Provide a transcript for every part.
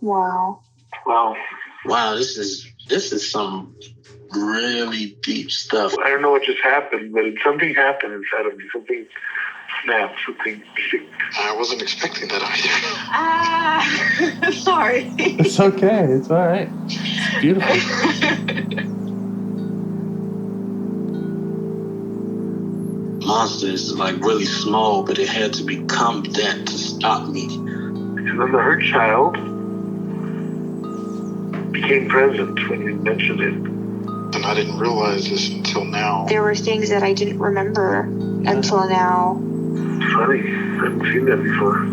Wow. Wow, this is some really deep stuff. I don't know what just happened, but something happened inside of me. Something snapped, something sick. I wasn't expecting that either. Sorry. It's okay. It's all right. It's beautiful. Monster is like really small, but it had to become that to stop me. And then the hurt child became present when you mentioned it. And I didn't realize this until now. There were things that I didn't remember until now. Funny, I haven't seen that before.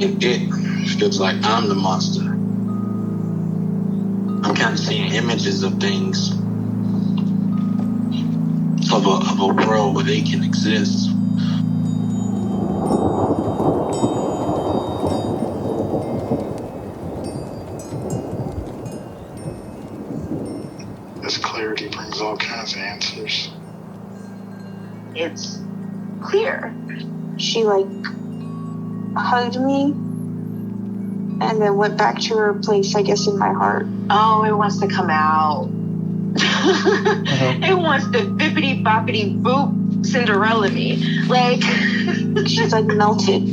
It feels like I'm the monster. I'm kind of seeing images of things. Of a world where they can exist. This clarity brings all kinds of answers. It's clear. She hugged me and then went back to her place, I guess, in my heart. Oh, it wants to come out. It wants to bippity boppity boop Cinderella me. She's melted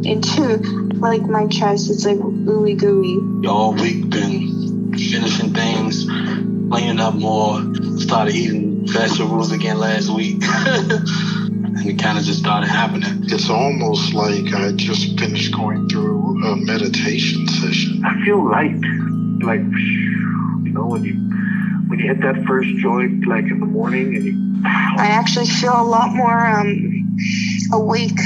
into my chest. It's ooey gooey. All week been finishing things, cleaning up more, started eating vegetables again last week. And it kind of just started happening. It's almost like I just finished going through a meditation session. I feel light. When you hit that first joint, in the morning, and I actually feel a lot more awake.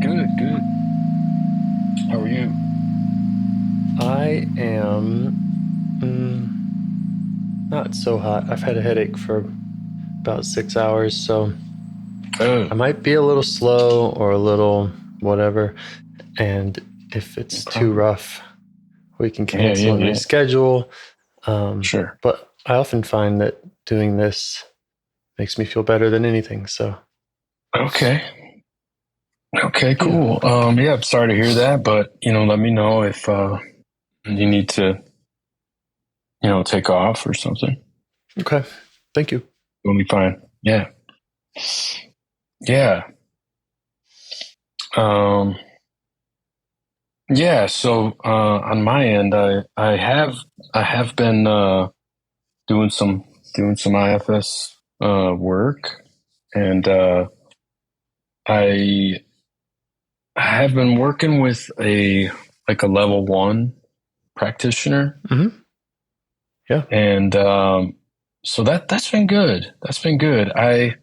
Good. How are you? I am not so hot. I've had a headache for about 6 hours, so I might be a little slow or a little whatever. And if it's too rough, we can cancel and reschedule. Sure. But I often find that doing this makes me feel better than anything. So. Okay, cool. I'm sorry to hear that, but let me know if you need to, take off or something. Okay. Thank you. We'll be fine. Yeah. So on my end, I have been doing some IFS work, and I have been working with a level 1 practitioner. Mm-hmm. Yeah, and so that's been good. I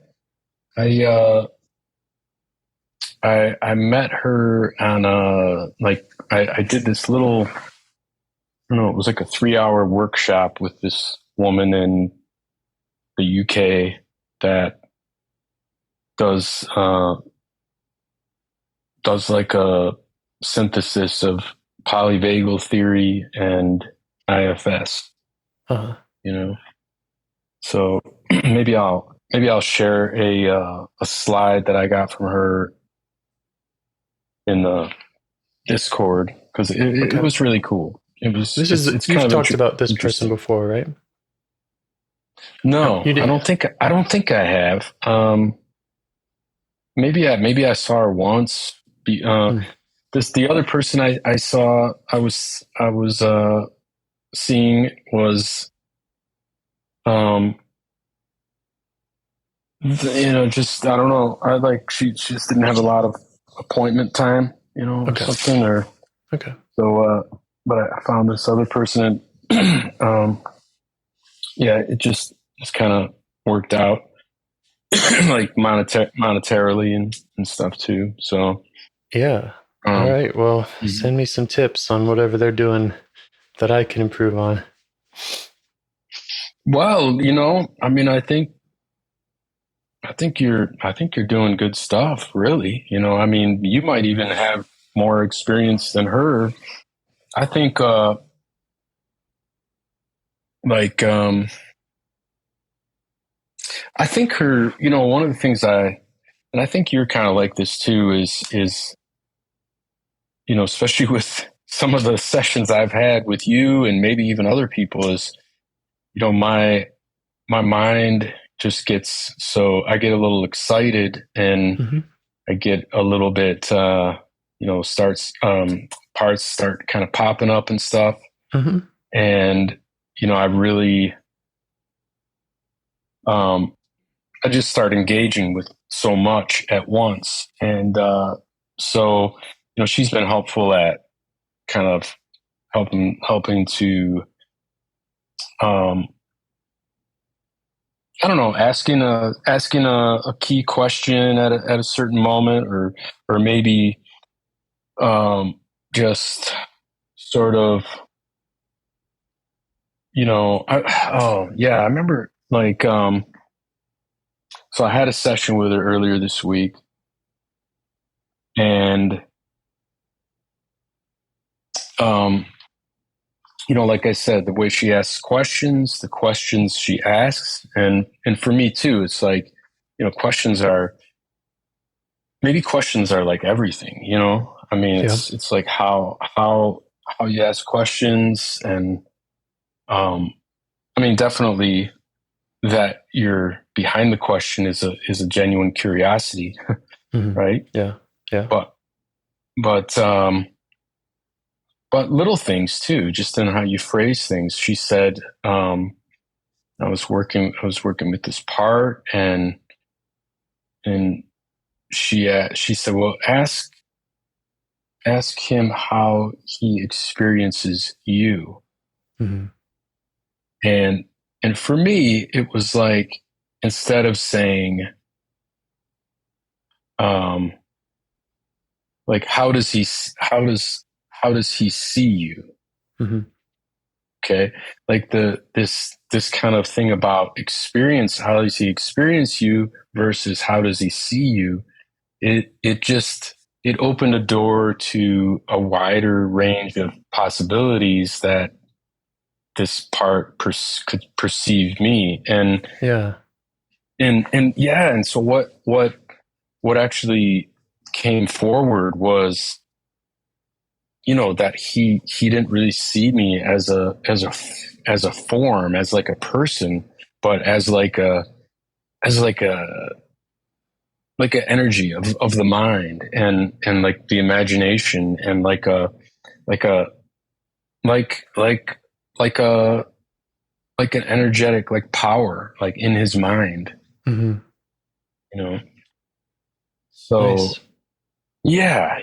met her on I did this little, I don't know, it was like a 3-hour workshop with this woman in the UK that does a synthesis of polyvagal theory and IFS. So maybe I'll share a slide that I got from her in the Discord, because it was really cool. You've talked about this person before, right? No, I don't think I have. Maybe I saw her once. The other person I saw I was seeing was just, I don't know. She just didn't have a lot of appointment time, or something, or okay. So, but I found this other person. It just kind of worked out, monetarily and stuff too. So, yeah. All right. Well, send me some tips on whatever they're doing that I can improve on. Well, I think you're doing good stuff, really. You might even have more experience than her. I think, I think her, one of the things I and I think you're kind of like this too, is, you know, especially with some of the sessions I've had with you and maybe even other people, is, you know, my mind just gets, so I get a little excited and Mm-hmm. I get a little bit, you know, parts start kind of popping up and stuff. Mm-hmm. And, you know, I just start engaging with so much at once. And, so, you know, she's been helpful at kind of helping to, I don't know, asking a key question at a certain moment, or maybe, just sort of, you know, oh yeah, I remember like, so I had a session with her earlier this week, and, um, you know, like I said, the way she asks questions, the questions she asks, and for me too, it's like, you know, questions are like everything, you know. I mean, Yeah. it's like how you ask questions, and, I mean, definitely that you're behind the question is a genuine curiosity, Mm-hmm. right? Yeah. Yeah. But but but little things too, just in how you phrase things. She said, I was working with this part, and she said, well, ask him how he experiences you. Mm-hmm. And for me, it was like, instead of saying, um, like, how does he see you? Mm-hmm. Okay, like this kind of thing about experience. How does he experience you versus how does he see you? It opened a door to a wider range of possibilities that this part could perceive me. Yeah. And yeah, and so what actually came forward was, you know, that he didn't really see me as a form, as like a person, but as like an energy of the mind, and like the imagination, and like a like like a like an energetic like power like in his mind, Mm-hmm. you know. So Nice. yeah.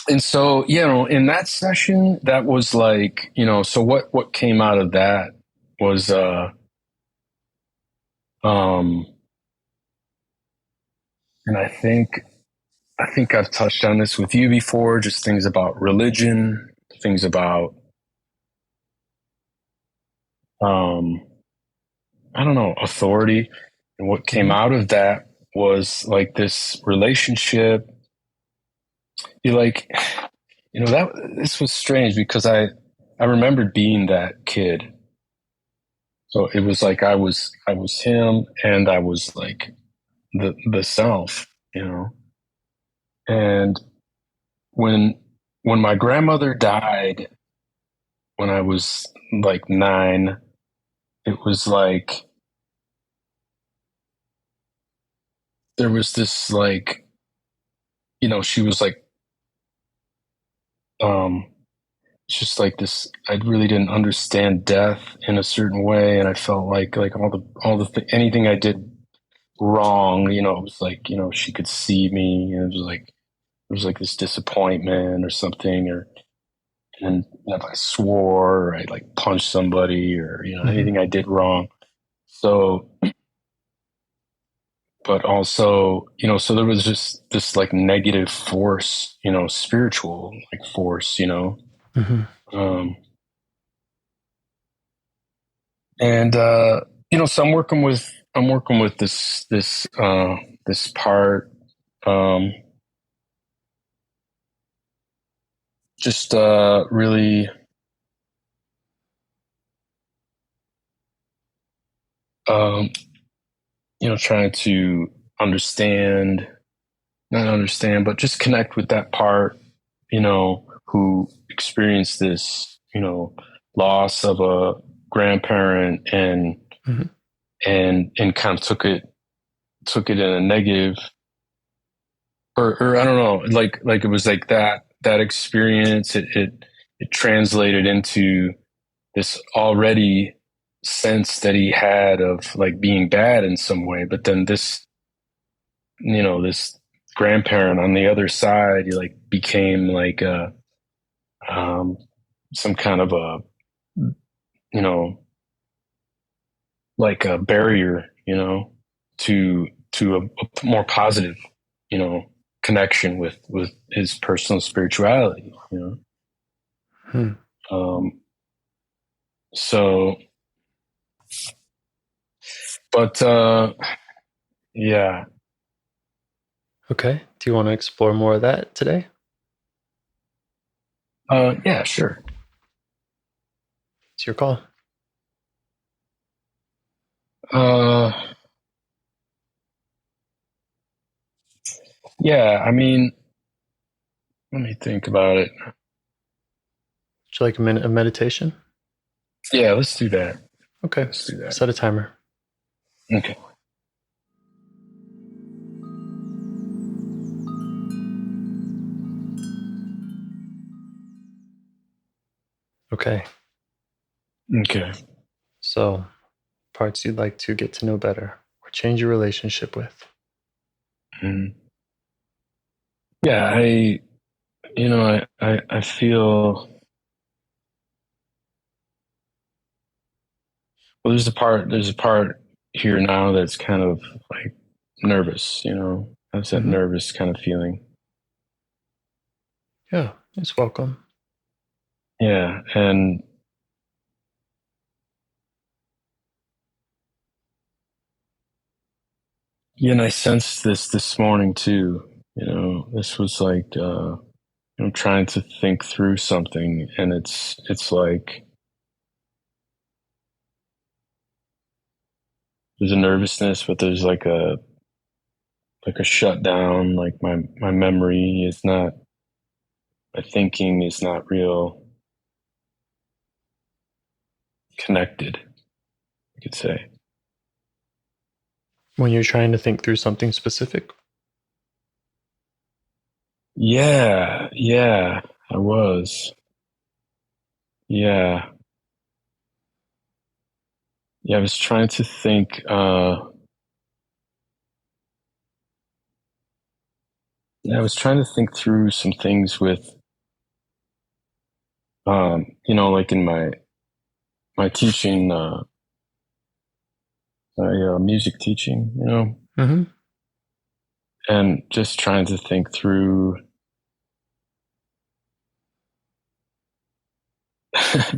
And so, you know, in that session, that was like, you know, so what came out of that was, um and I think I've touched on this with you before, just things about religion, things about, um I don't know, authority. And what came Mm-hmm. out of that was like this relationship. You like, you know, that this was strange because I remembered being that kid. So it was like I was him, and I was like the self, you know. And when when my grandmother died when I was like 9, it was like there was this like, you know, she was like, um it's just like this, I really didn't understand death in a certain way, and I felt like anything I did wrong, you know, it was like, you know, she could see me, and it was like this disappointment or something, and if I swore, or I like punched somebody, or, you know, Mm-hmm. anything I did wrong. So, but also, you know, so there was just this like negative force, you know, spiritual like force, you know. Mm-hmm. Um, and you know, so I'm working with this part, um, just really, um, trying to not understand, but just connect with that part, who experienced this, loss of a grandparent and kind of took it in a negative, or I don't know, like it was like that experience. It translated into this already sense that he had of like being bad in some way, but then this grandparent on the other side, he like became like some kind of a like a barrier, to a more positive, connection with his personal spirituality, so, but yeah. Okay. Do you want to explore more of that today? Yeah, sure. It's your call. Yeah, I mean, let me think about it. Would you like a minute of meditation? Yeah, let's do that. Okay. Let's do that. Set a timer. Okay. Okay. Okay. So, parts you'd like to get to know better or change your relationship with. Yeah, I feel, well, there's a part here now that's kind of like nervous, has that nervous kind of feeling. Yeah, it's welcome. Yeah, and I sensed this morning too. This was like trying to think through something, and it's like there's a nervousness, but there's like a shutdown. Like my memory is not, my thinking is not real connected, you could say. When you're trying to think through something specific? Yeah, I was. Yeah. Yeah, I was trying to think, I was trying to think through some things with, like in my teaching, my music teaching, and just trying to think through,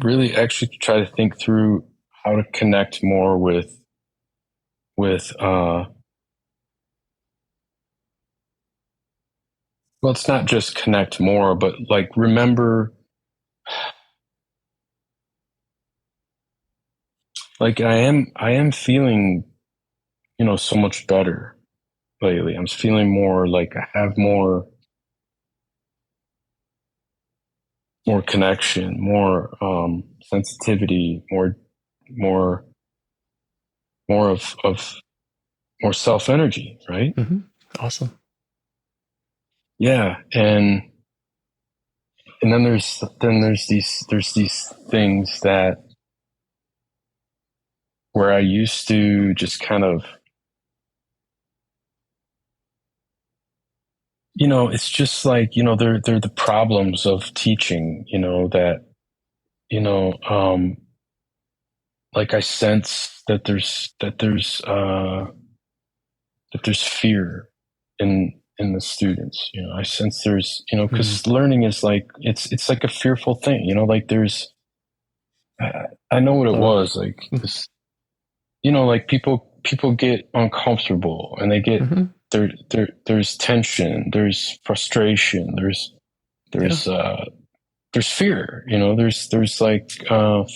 really actually try to think through how to connect more with, well, it's not just connect more, but like remember, like I am feeling, so much better lately. I'm feeling more like I have more connection, more sensitivity, more of more self energy, right? Awesome. Yeah, and then there's these things that where I used to just kind of, it's just like, they're the problems of teaching, that, like I sense that there's fear in the students. I sense there's, because learning is like, it's like a fearful thing, like there's, I know what it was like this, like people get uncomfortable and they get, there's tension, there's frustration, there's fear, there's like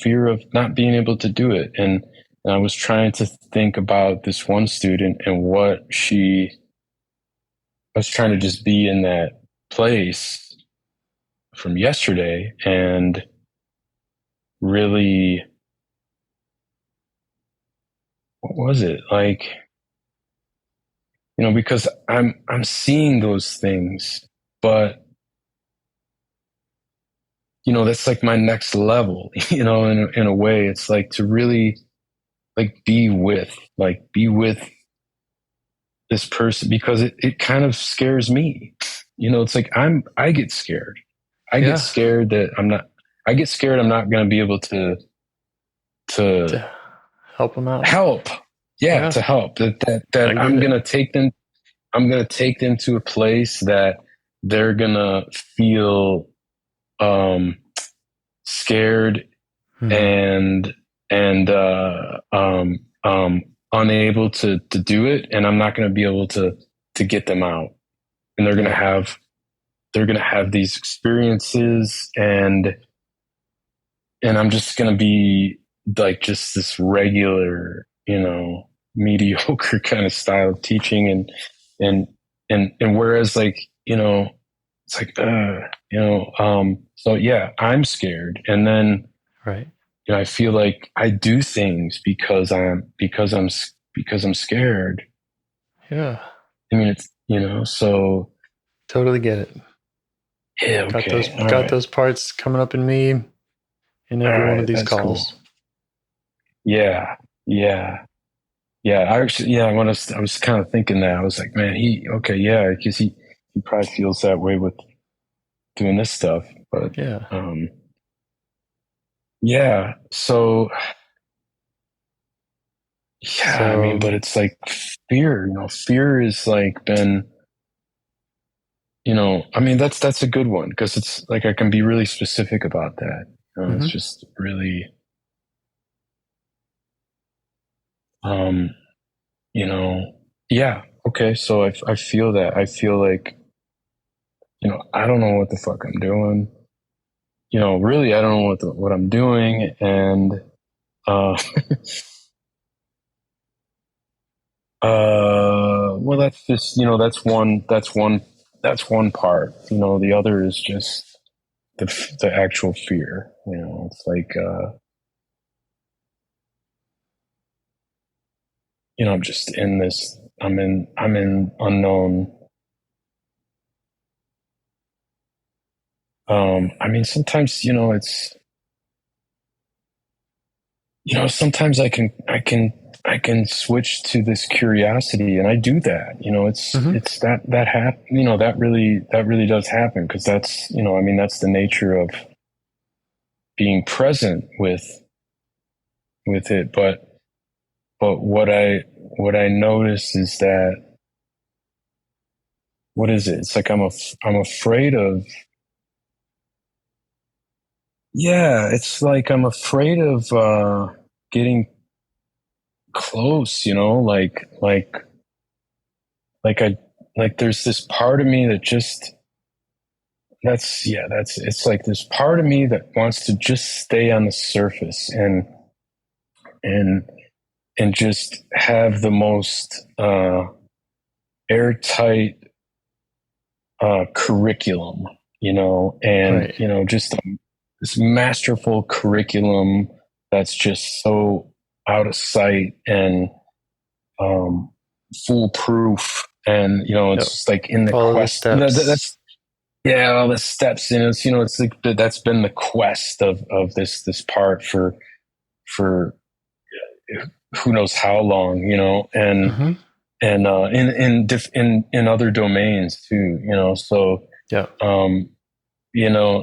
fear of not being able to do it, and And I was trying to think about this one student and I was trying to just be in that place from yesterday and really, what was it? Like, because I'm seeing those things, but that's like my next level, in a way. It's like to really like be with this person, because it kind of scares me. It's like I get scared. I get scared that I'm not going to be able to help them out. Help. Yeah, to help. That I'm going to take them. I'm going to take them to a place that they're going to feel scared and unable to do it, and I'm not going to be able to get them out. And they're going to have these experiences, and I'm just going to be like just this regular, mediocre kind of style of teaching, and whereas like, it's like, so yeah, I'm scared. And then, right. I feel like I do things because I'm scared. Yeah. I mean, it's, so. Totally get it. Yeah. Okay. Got those parts coming up in me in every one of these calls. Cool. Yeah. I was kind of thinking that. I was like, man, because he probably feels that way with doing this stuff. But yeah. So I mean, but it's like fear. Fear is like been. I mean, that's a good one, because it's like I can be really specific about that. It's just really, yeah. Okay. So I feel that. I feel like, I don't know what the fuck I'm doing. Really, I don't know what I'm doing. And, well, that's just, that's one part. The other is just the actual fear. It's like, I'm just in this. I'm in unknown. I mean, sometimes it's. Sometimes I can switch to this curiosity, and I do that. It's that that really does happen, because that's I mean, that's the nature of being present with it. But what I notice is that, what is it? It's like I'm afraid of. Yeah, it's like I'm afraid of getting close, like there's this part of me that just it's like this part of me that wants to just stay on the surface and just have the most airtight curriculum, and right. Just this masterful curriculum that's just so out of sight and foolproof, and it's just like in the all quest. The steps. That's all the steps, and it's it's like that's been the quest of this part for who knows how long, and in other domains too, so yeah.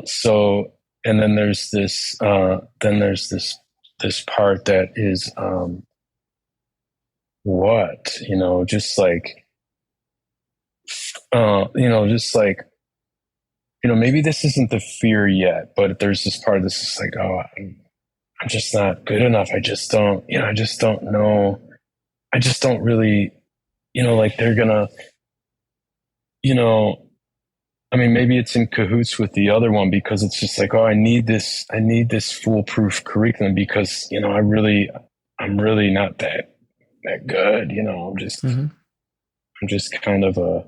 So, and then there's this part that is just like just like maybe this isn't the fear yet, but there's this part that's just like, oh, I'm just not good enough. I just don't know. I just don't really, like they're gonna, I mean, maybe it's in cahoots with the other one, because it's just like, oh, I need this foolproof curriculum, because, I'm I'm really not that good, you know. I'm just kind of a,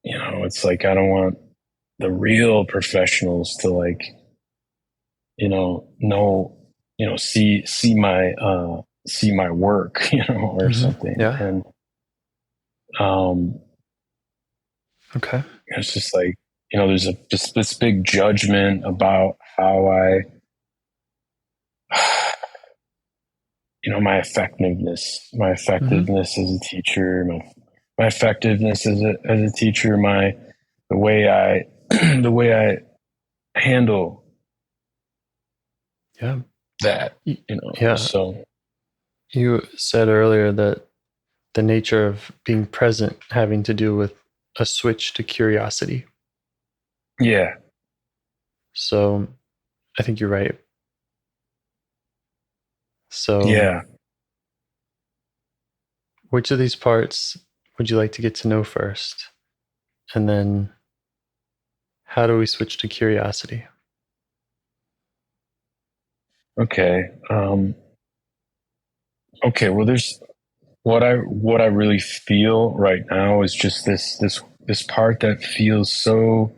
you know, it's like I don't want the real professionals to like, you know, see my work, you know, or something. Yeah. And Okay. it's just like, you know, there's this big judgment about how I, you know, my effectiveness as a teacher, my effectiveness as a teacher, the way I the way I handle Yeah. that, you know. Yeah. So You said earlier that the nature of being present having to do with a switch to curiosity. yeah. So I think you're right. So Yeah. which of these parts would you like to get to know first? And then how do we switch to curiosity? Okay. Okay. Well, there's what I really feel right now is just this part that feels so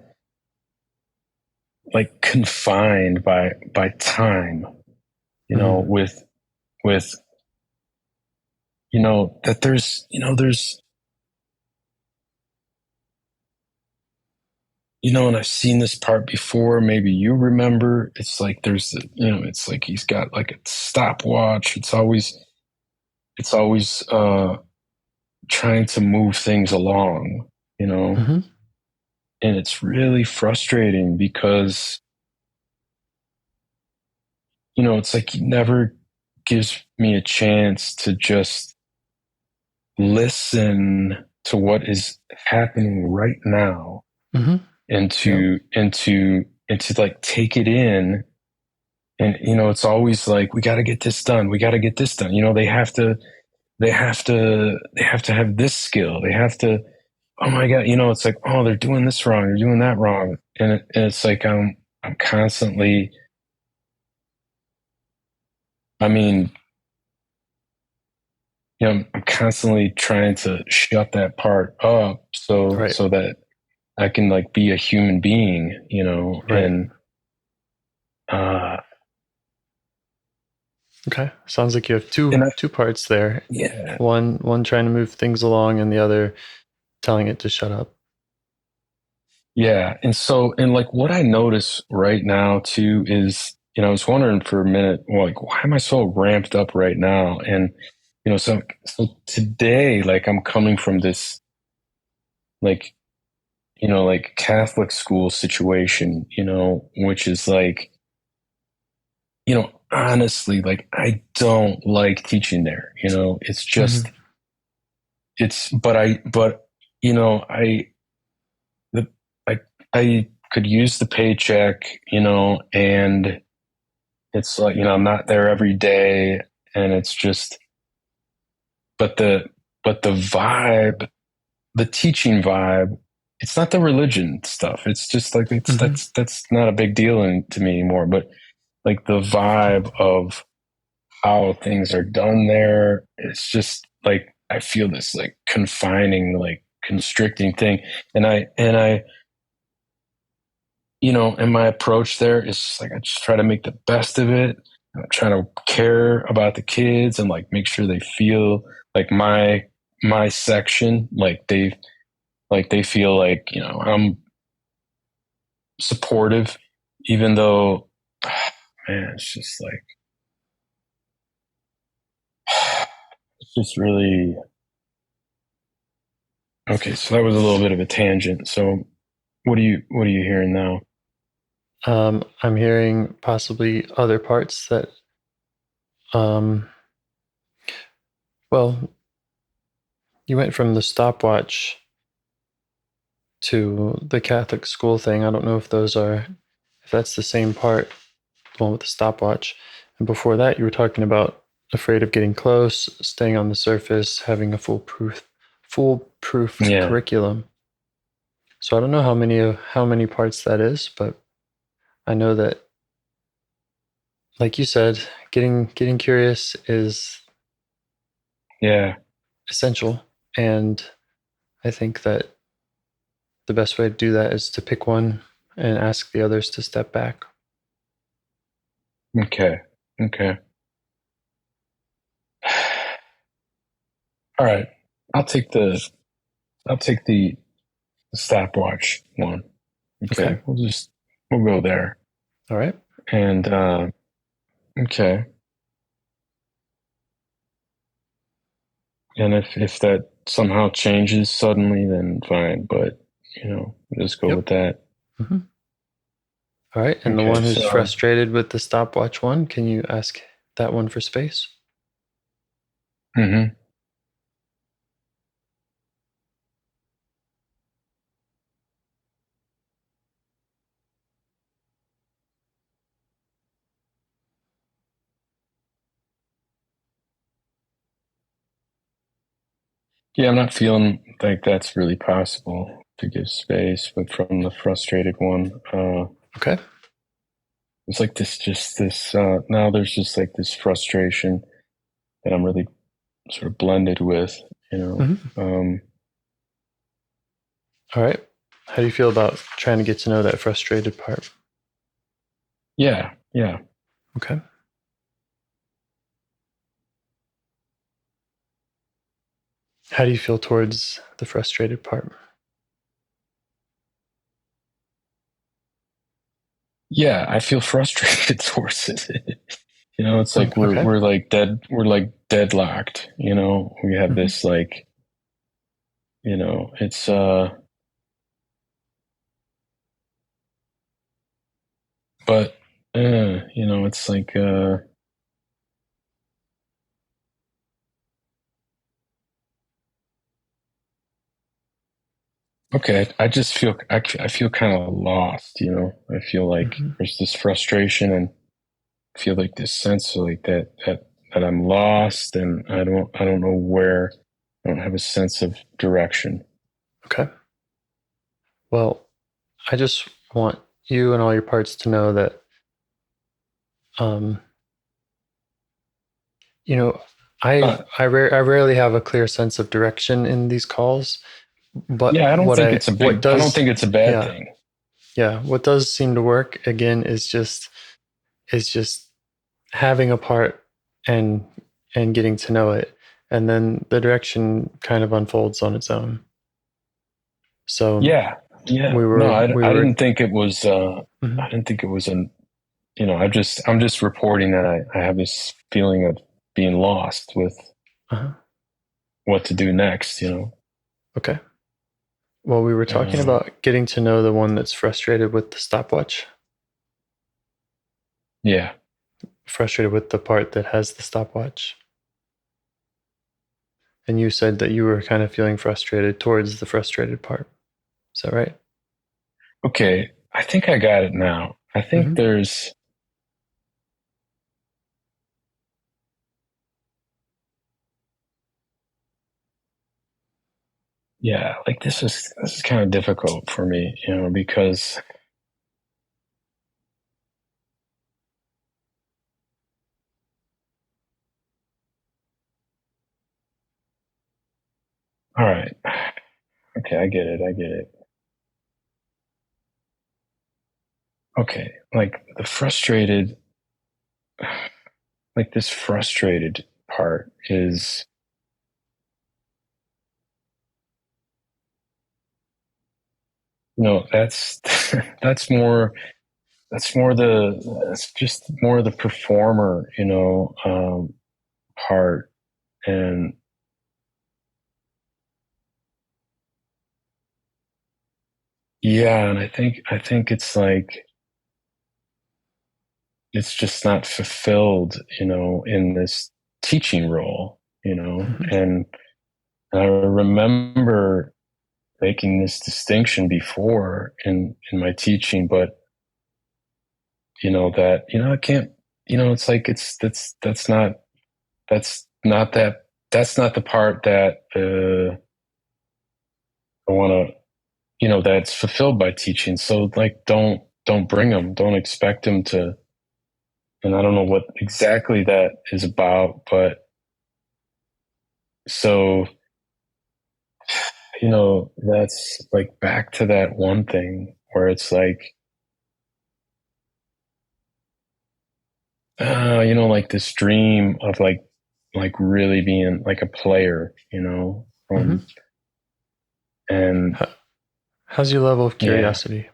like confined by time, you know, with you know that there's you know there's you know, and I've seen this part before. Maybe you remember. It's like there's you know, it's like he's got like a stopwatch. It's always trying to move things along, you know, and it's really frustrating because you know, it's like he never gives me a chance to just listen to what is happening right now and to like take it in. And you know, it's always like we got to get this done, you know. They have to have this skill, they have to, oh my god, you know. It's like, oh, they're doing this wrong, they're doing that wrong. And it's like I'm constantly, I mean, you know, I'm constantly trying to shut that part up so that I can like be a human being, you know. And okay, sounds like you have two parts there. Yeah. One trying to move things along, and the other telling it to shut up. Yeah. And so, and like what I notice right now too is, you know, I was wondering for a minute, well, like, why am I so ramped up right now? And, you know, so today, like I'm coming from this, like, you know, like Catholic school situation, you know, which is like, you know, honestly, like I don't like teaching there, you know. It's just, but, you know, the, I could use the paycheck, you know, and it's like, you know, I'm not there every day, and it's just, but the vibe, the teaching vibe, it's not the religion stuff. It's just like, that's not a big deal to me anymore. But like the vibe of how things are done there, it's just like, I feel this like confining, like constricting thing. And I, you know, and my approach there is just like, I just try to make the best of it. I'm trying to care about the kids and like make sure they feel like my section, like they feel like, you know, I'm supportive, even though, man, it's just like, it's just really, okay. So that was a little bit of a tangent. So what are you hearing now? I'm hearing possibly other parts that, well, you went from the stopwatch to the Catholic school thing. I don't know if that's the same part, the one with the stopwatch. And before that, you were talking about afraid of getting close, staying on the surface, having a foolproof curriculum. So I don't know how many parts that is, but I know that like you said, getting curious is essential, and I think that the best way to do that is to pick one and ask the others to step back. Okay. All right. I'll take the stopwatch one. Okay. We'll go there. All right. And okay. And if that somehow changes suddenly, then fine. But just go with that. Mm-hmm. All right. And the one who's frustrated with the stopwatch one, can you ask that one for space? Mm-hmm. Yeah, I'm not feeling like that's really possible to give space, but from the frustrated one, okay. It's like now there's just like this frustration that I'm really sort of blended with, Mm-hmm. All right. How do you feel about trying to get to know that frustrated part? Yeah. Okay. How do you feel towards the frustrated part? Yeah, I feel frustrated towards it. It's like we're like deadlocked, we have mm-hmm. this like, it's but it's like okay, I just feel I feel kind of lost, I feel like mm-hmm. there's this frustration and I feel like this sense of like that I'm lost and I don't know where. I don't have a sense of direction. Okay. Well, I just want you and all your parts to know that I rarely have a clear sense of direction in these calls, but yeah, I don't think it's a bad thing. Yeah, what does seem to work again is just having a part and getting to know it, and then the direction kind of unfolds on its own. So yeah. I didn't think it was. Mm-hmm. I didn't think it was an. I'm just reporting that I have this feeling of being lost with what to do next. Okay. Well, we were talking about getting to know the one that's frustrated with the stopwatch. Yeah. Frustrated with the part that has the stopwatch. And you said that you were kind of feeling frustrated towards the frustrated part. Is that right? Okay. I think I got it now. I think there's. Yeah, like this is kind of difficult for me, because all right. Okay, I get it. Okay, like this frustrated part is that's that's just more the performer, part. And yeah, and I think it's like it's just not fulfilled, in this teaching role, and I remember making this distinction before in my teaching, but I can't, it's like that's not the part that I want to, that's fulfilled by teaching. So like, don't bring them, don't expect them to and I don't know what exactly that is about, but so, that's like back to that one thing where it's like, like this dream of like really being like a player, Mm-hmm. And how's your level of curiosity? Yeah,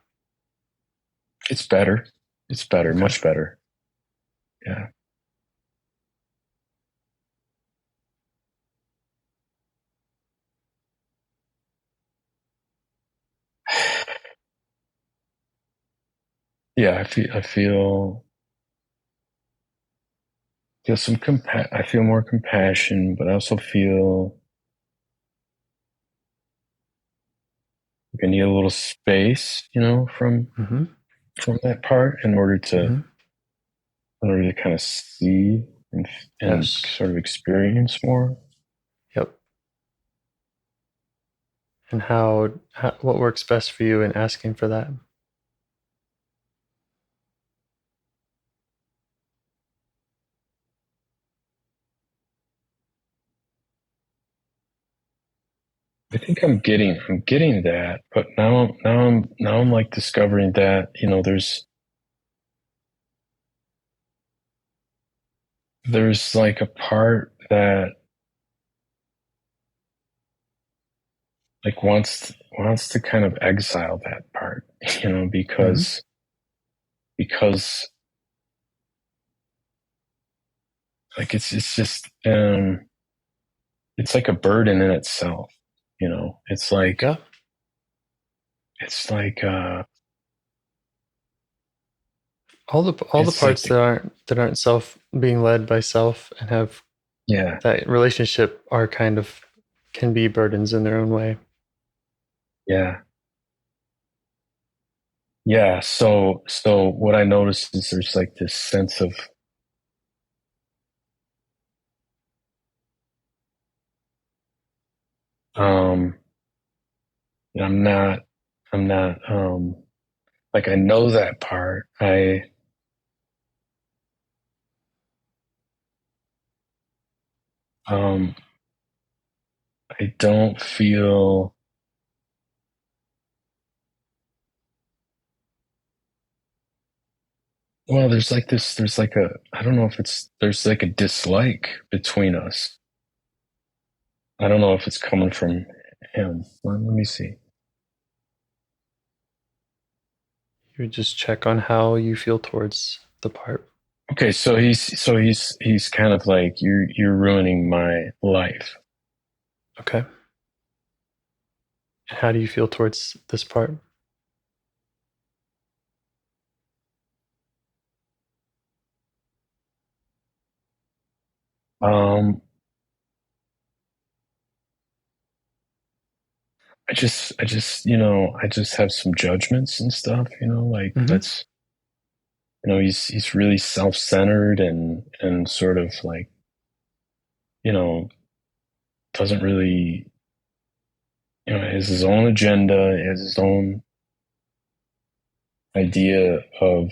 it's better. It's better, Okay. Much better. Yeah. Yeah, I feel I feel more compassion, but I also feel like I need a little space, Mm-hmm. from that part in order to Mm-hmm. kind of see and Yes. sort of experience more. Yep. And what works best for you in asking for that? I think I'm getting that, but now I'm like discovering that, there's like a part that like wants to kind of exile that part, Mm-hmm. because like it's just it's like a burden in itself, it's like Yeah. it's like All the it's like parts that aren't self being led by self and have yeah, that relationship are kind of can be burdens in their own way. yeah, yeah. So what I noticed is there's like this sense of um I'm not like I know that part. Um I don't feel well, there's like a I don't know if there's like a dislike between us. I don't know if it's coming from him. Let me see. You would just check on how you feel towards the part. Okay, so he's kind of like you're ruining my life. Okay. And how do you feel towards this part? Um I just have some judgments and stuff, like Mm-hmm. that's he's really self-centered and sort of like, you know, doesn't really, has his own agenda, has his own idea of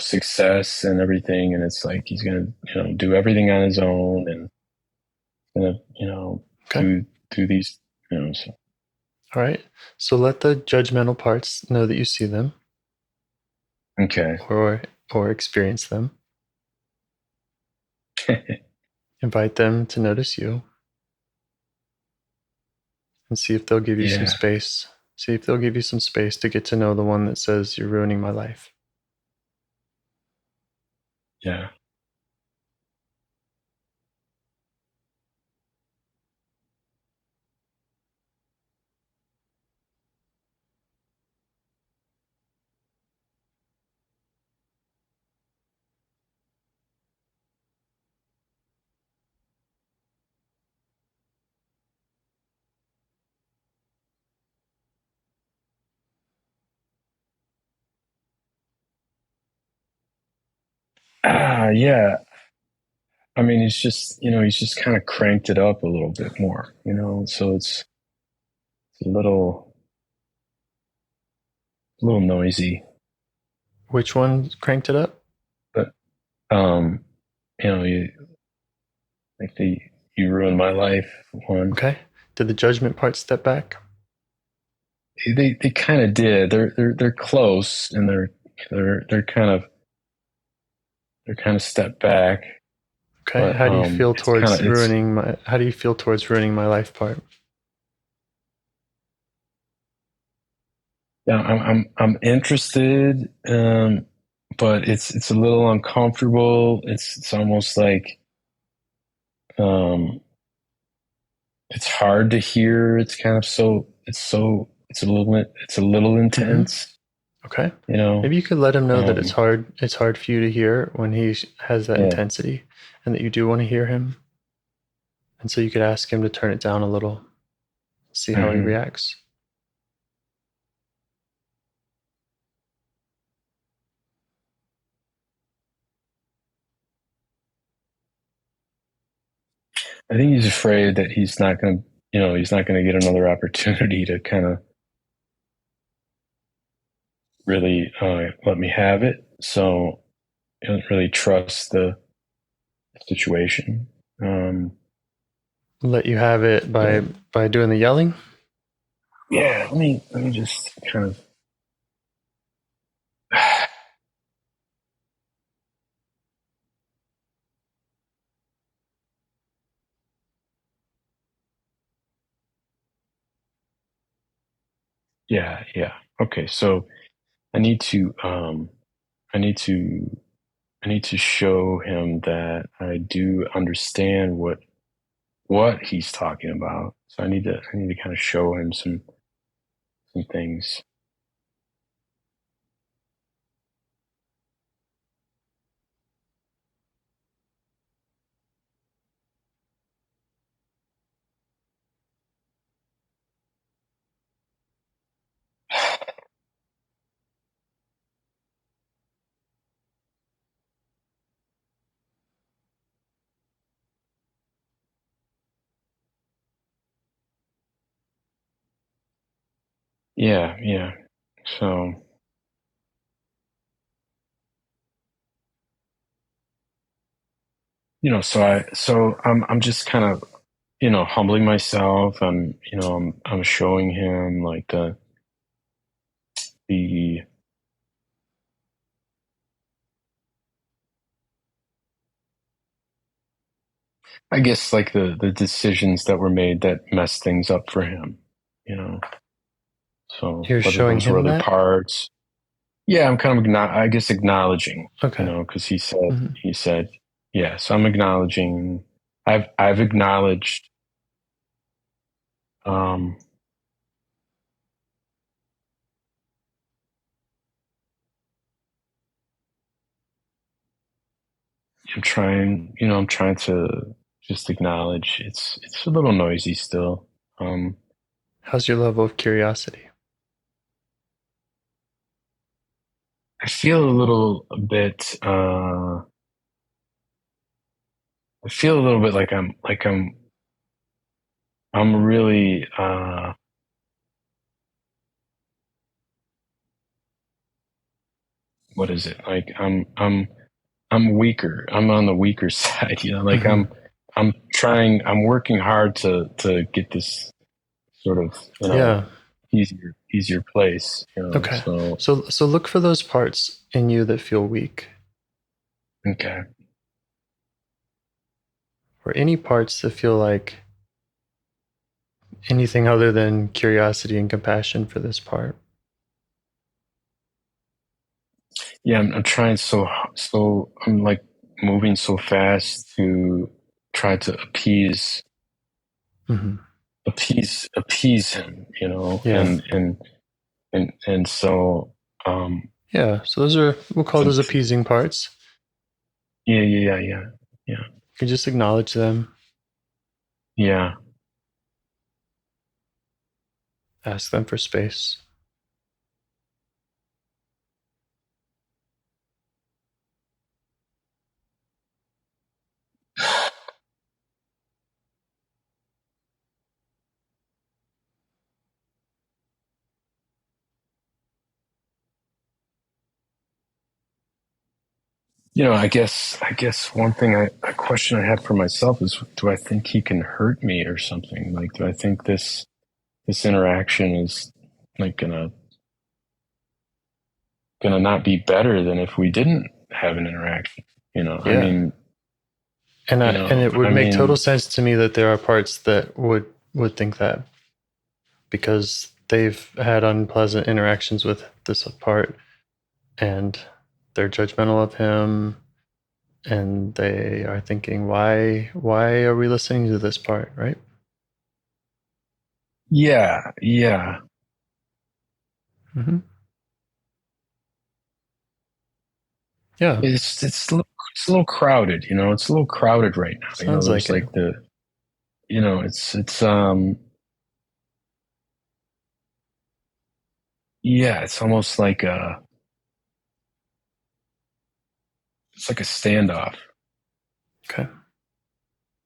success and everything, and it's like he's gonna, do everything on his own and gonna, Okay. do these, so. All right. So let the judgmental parts know that you see them Okay. or experience them. Invite them to notice you and see if they'll give you some Yeah. space. See if they'll give you some space to get to know the one that says you're ruining my life. Yeah. Yeah. I mean, he's just kind of cranked it up a little bit more, so it's a little noisy. Which one cranked it up? you like the you ruined my life one. Okay. Did the judgment part step back? They kind of did. They're close, and they're kind of stepped back. Okay. But, how do you feel towards kinda, ruining my? How do you feel towards ruining my life part? Yeah, I'm interested, but it's a little uncomfortable. It's almost like um, it's hard to hear. It's kind of it's a little intense. Okay. You know, Maybe you could let him know that it's um, hard. It's hard for you to hear when he has that yeah. intensity, and that you do want to hear him. And so you could ask him to turn it down a little, see how he Mhm. reacts. I think he's afraid that he's not going to, he's not going to get another opportunity to kind of really let me have it. So he doesn't really trust the situation. Let you have it Yeah. by doing the yelling. Yeah, let me just kind of. Yeah, yeah. Okay, so I need to I need to I need to show him that I do understand what he's talking about. So I need to kind of show him some things. Yeah, yeah. So I'm just kind of humbling myself. I'm showing him like the I guess like the decisions that were made that messed things up for him. You know, so You're whether showing those were him other that. parts. Yeah, I'm kind of I guess acknowledging. Okay. Because Hmm. he said yeah. So I'm acknowledging. I've acknowledged. Um, I'm trying to just acknowledge it's a little noisy still. Um, How's your level of curiosity? I feel a little bit. I feel a little bit like I'm really. What is it like? I'm weaker. I'm on the weaker side. Like Hmm. I'm working hard to get this sort of Yeah. easier place. Okay. So So look for those parts in you that feel weak, okay. or any parts that feel like anything other than curiosity and compassion for this part. Yeah, I'm trying so I'm like moving so fast to try to Hmm. appease him, Yeah. and so um Yeah. So those are, we'll call those appeasing parts. yeah. You can just acknowledge them, Yeah. ask them for space. I guess one thing a question I have for myself is, do I think he can hurt me or something? Like, do I think this interaction is like gonna not be better than if we didn't have an interaction? I Yeah. mean, And it would make total sense to me that there are parts that would think that, because they've had unpleasant interactions with this part, and they're judgmental of him, and they are thinking, why are we listening to this part, right? Yeah. Mm-hmm. Yeah. It's a little crowded, it's a little crowded right now. Sounds There's like it. It's almost like it's like a standoff. Okay.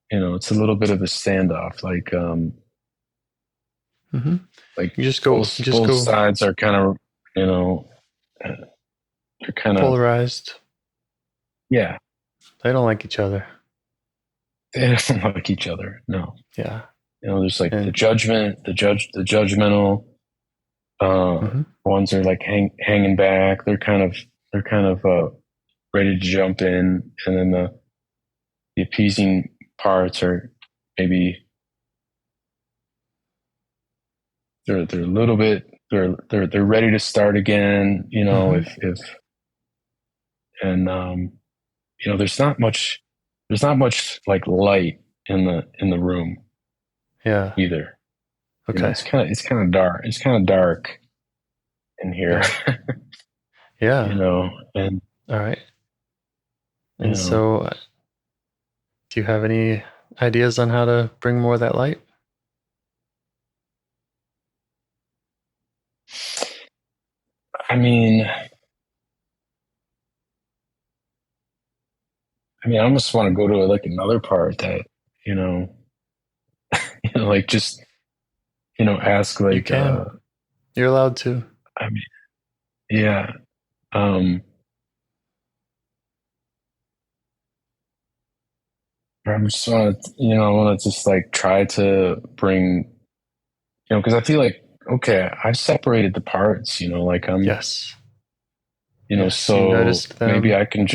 It's a little bit of a standoff. Like, Mm-hmm. like You just go sides are kind of, they're kind of polarized. Yeah. They don't like each other. They don't like each other. No. Yeah. There's like the judgmental ones are like hanging back. They're kind of ready to jump in, and then the appeasing parts are maybe they're a little bit they're ready to start again. If and there's not much like light in the room. Yeah. Either. Okay. It's kind of dark. It's kind of dark in here. Yeah. And all right. And so, do you have any ideas on how to bring more of that light? I mean, I almost want to go to like another part that, like just, ask like, you can. You're allowed to. I mean, yeah. I just want to, I want to just like try to bring, because I feel like, okay, I've separated the parts, like I'm, yes, so you noticed them. Maybe I can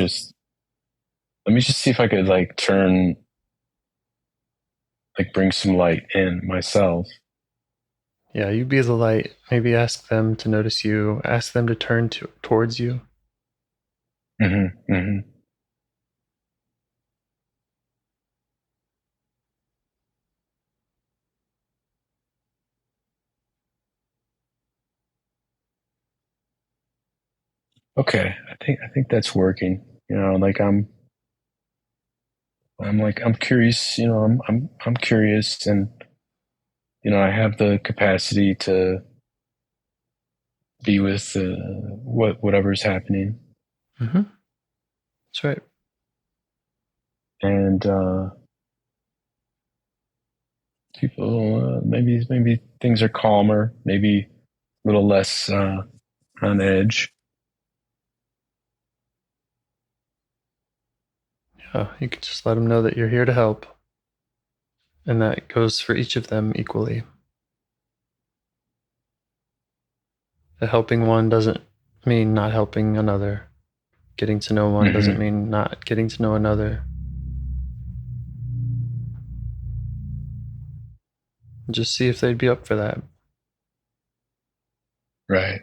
let me just see if I could like bring some light in myself. Yeah, you be the light. Maybe ask them to notice you. Ask them to turn towards you. Mm-hmm. Mm-hmm. Okay, I think that's working. Like I'm curious. I'm curious, and I have the capacity to be with whatever's happening. Mm-hmm. That's right. And people, maybe things are calmer, maybe a little less on edge. Yeah, you could just let them know that you're here to help. And that goes for each of them equally. The helping one doesn't mean not helping another. Getting to know one doesn't mean not getting to know another. Just see if they'd be up for that. Right.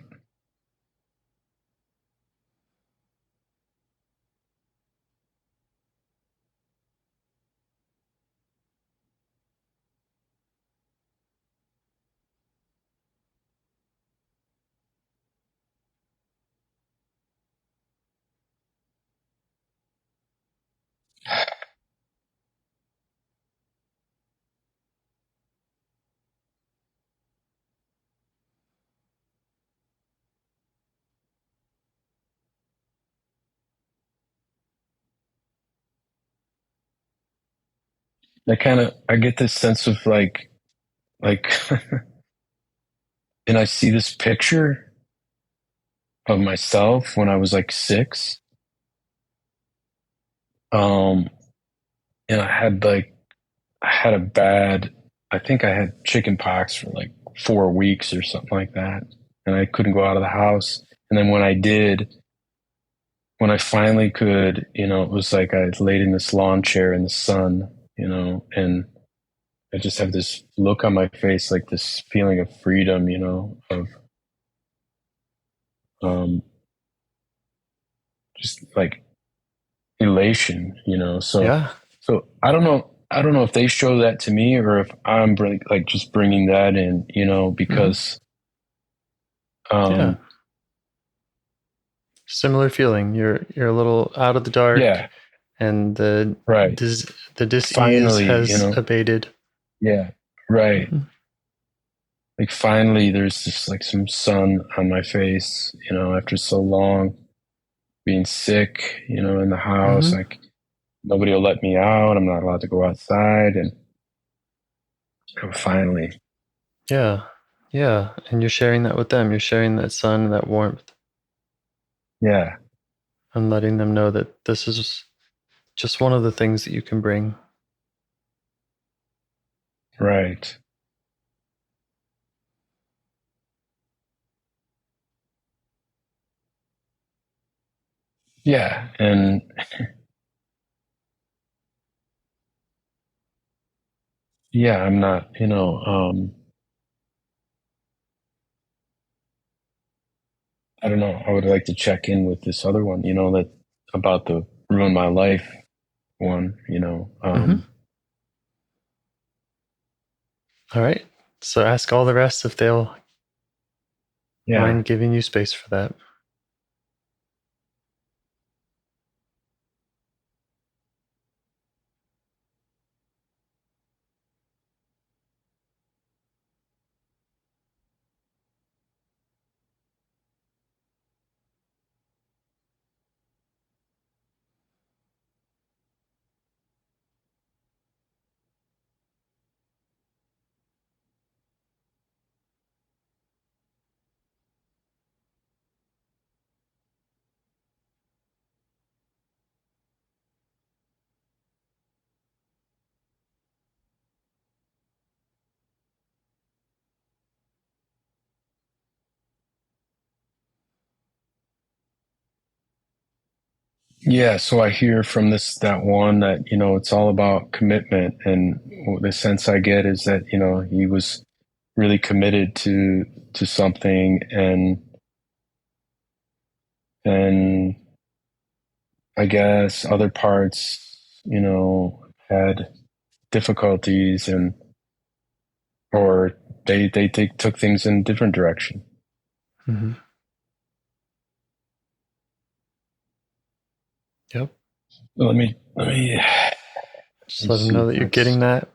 I get this sense of like and I see this picture of myself when I was like 6, and I think I had chicken pox for like 4 weeks or something like that. And I couldn't go out of the house. And then when I finally could, it was like I laid in this lawn chair in the sun, and I just have this look on my face, like this feeling of freedom, of um, just like elation, So, Yeah. so I don't know. I don't know if they show that to me or if I'm like just bringing that in, because Yeah. um, Similar feeling. You're a little out of the dark, yeah, and right. the dis-ease Finally, has abated. yeah, right. Mhm. Like finally, there's just like some sun on my face, after so long being sick, in the house. Mhm. Like nobody will let me out. I'm not allowed to go outside, and finally, Yeah. Yeah. And you're sharing that with them. You're sharing that sun, that warmth, yeah, and letting them know that this is just one of the things that you can bring. right, yeah, and yeah, I'm not, I don't know. I would like to check in with this other one, that about the ruin my life one, Mhm. All right. So ask all the rest if they'll yeah, mind giving you space for that. yeah. So I hear from that one that, it's all about commitment. And the sense I get is that, he was really committed to something and I guess other parts, had difficulties or they took things in a different direction. Mhm. Yep. Let me Just let them know see. that you're That's getting that.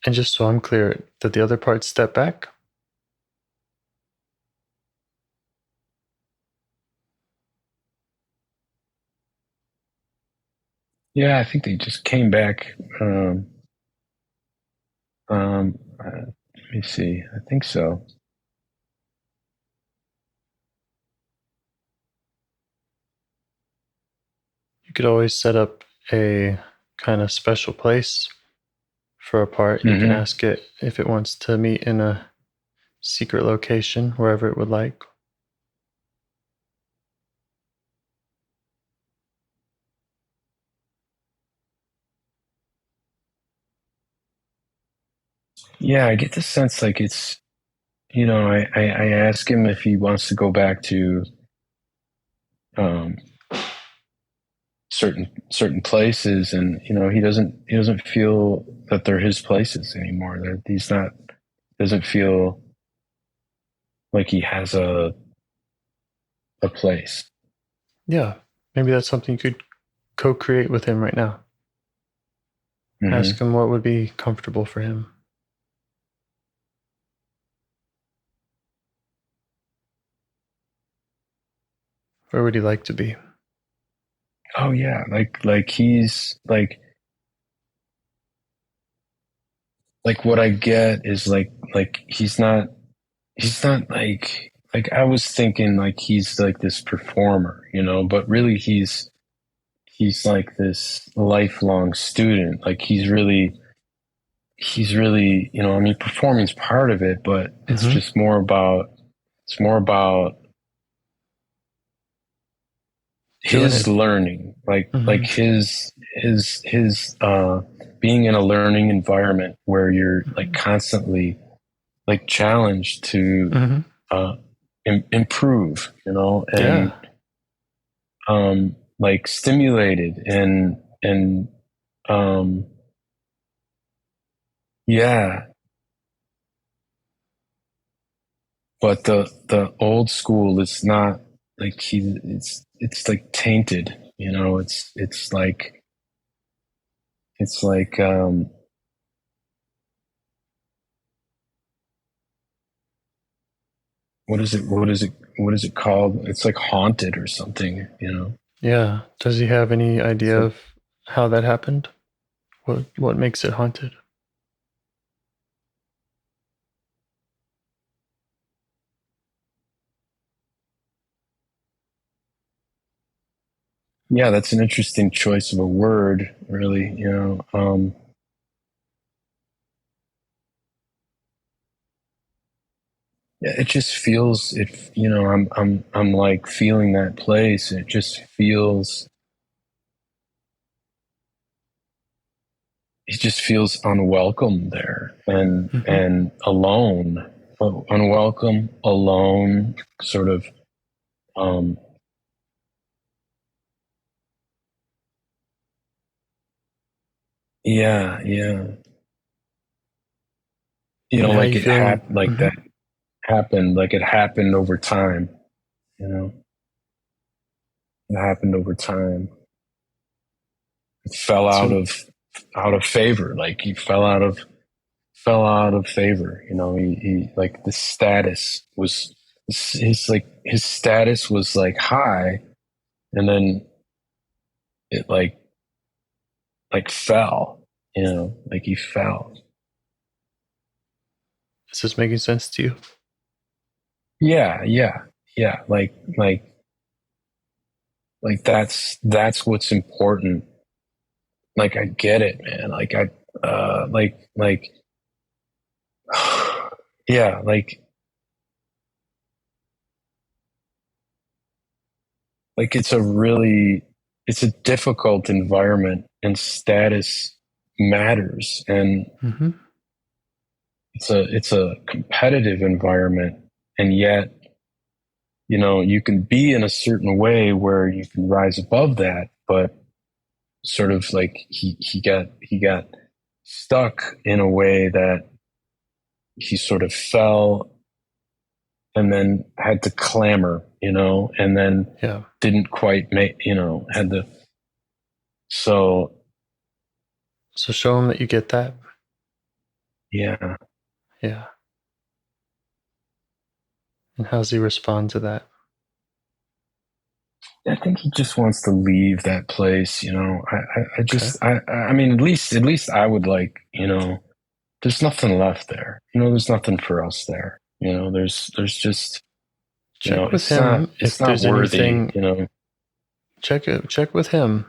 And just so I'm clear, did the other part step back? yeah. I think they just came back. Let me see. I think so. You could always set up a kind of special place for a part. You can Hmm. ask it if it wants to meet in a secret location, wherever it would like. Yeah, I get the sense like it's. I ask him if he wants to go back to um, certain places, and he doesn't feel that they're his places anymore. That he's not doesn't feel like he has a place. Yeah. Maybe that's something you could co create with him right now. Ask Hmm. him what would be comfortable for him. Where would he like to be? Oh yeah, like he's like what I get is like he's not like like I was thinking like he's like this performer, you know, but really he's like this lifelong student. Like he's really, you know, I mean, performing's part of it, but it's just more about, his learning, like his being in a learning environment where you're like constantly like challenged to improve, you know, and like stimulated and yeah. But the old school is not like it's like tainted, you know, it's like what is it called? It's like haunted or something, you know. Yeah. Does he have any idea of how that happened? What makes it haunted? Yeah, that's an interesting choice of a word, really, you know. Yeah, it just feels it, you know, I'm like feeling that place. It just feels he just feels unwelcome there and alone, unwelcome, alone, sort of. Um, yeah, yeah. You know, And how like you it feeling? happened, like that happened, like it happened over time. You know, it happened over time. It fell So out of favor. Like he fell out of favor. You know, he like the status was his status was like high, and then it like fell. You know, like he fell. is this making sense to you? Yeah, yeah, yeah. Like that's what's important. Like I get it, man. Like I like yeah, like it's a difficult environment and status matters, and it's a competitive environment, and yet, you know, you can be in a certain way where you can rise above that, but sort of like he got stuck in a way that he sort of fell and then had to clamor, you know, and then didn't quite make, you know, had to. So show him that you get that. yeah, Yeah. And how's he respond to that? I think he just wants to leave that place, you know. I just, I mean, at least I would like, you know, there's nothing left there. You know, there's nothing for us there. You know, there's just, you know, Check with him it's if not there's worthy, anything. you know. Check with him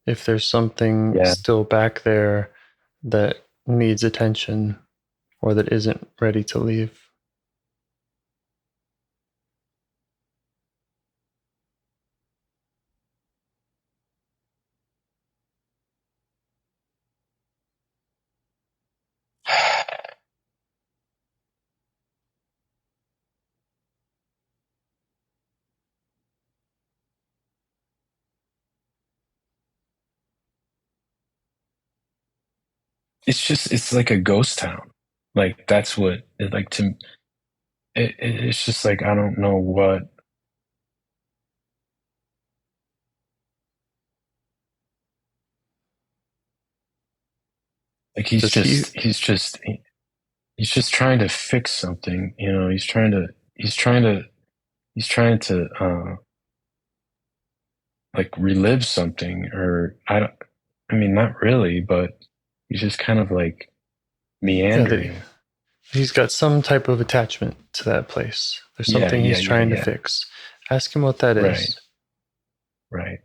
if there's something Yeah. still back there that needs attention or that isn't ready to leave. It's just, it's like a ghost town. Like that's what it, like to it's just like I don't know what. Like he's just trying to fix something, you know. He's trying to like relive something, or I don't, I mean, not really, but he's just kind of like meandering. He's got some type of attachment to that place There's something he's trying to fix. Ask him what that is. Right.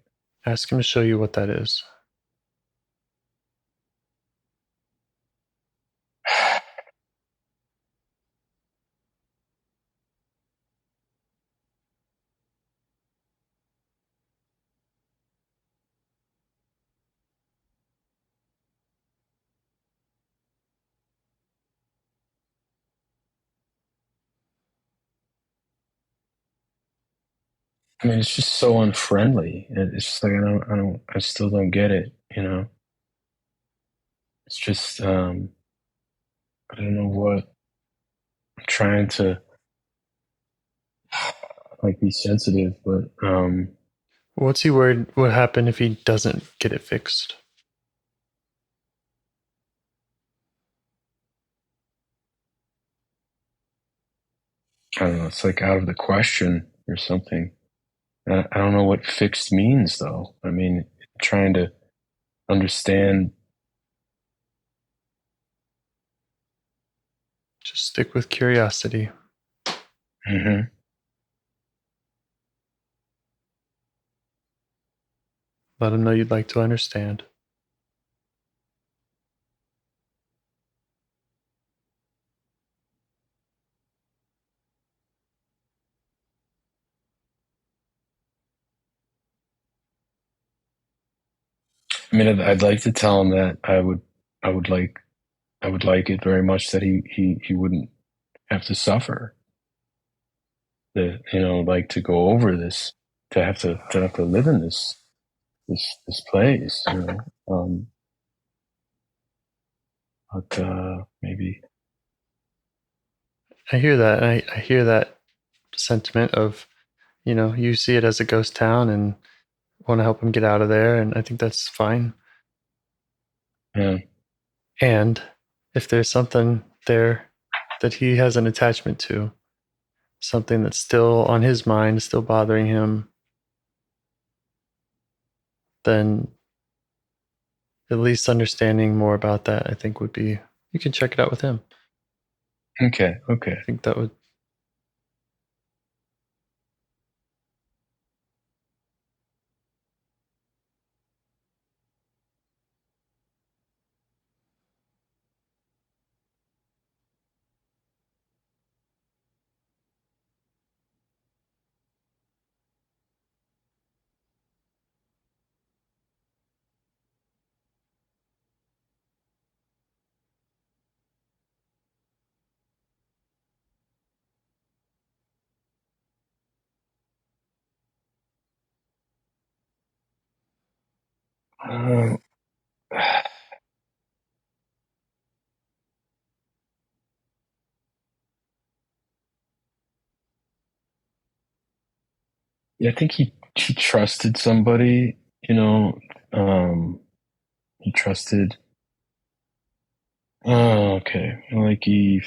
Ask him to show you what that is. I mean, it's just so unfriendly. It's just like I still don't get it. You know, it's just I don't know what I'm trying to like be sensitive, but What's he worried what happened if he doesn't get it fixed? I don't know. It's like out of the question or something. I don't know what fixed means, though. I mean, trying to understand. Just stick with curiosity. Mm-hmm. Let him know you'd like to understand. I mean, I'd like to tell him that I would like it very much that he wouldn't have to suffer. That like to go over this, to have to live in this place. But maybe. I hear that. I hear that sentiment of, you see it as a ghost town and want to help him get out of there, and I think that's fine. Yeah. And if there's something there that he has an attachment to, something that's still on his mind, still bothering him, then at least understanding more about that, I think would be, you can check it out with him. Okay. I think that would. Um, yeah, I think he trusted somebody. He trusted. Oh, okay. Like he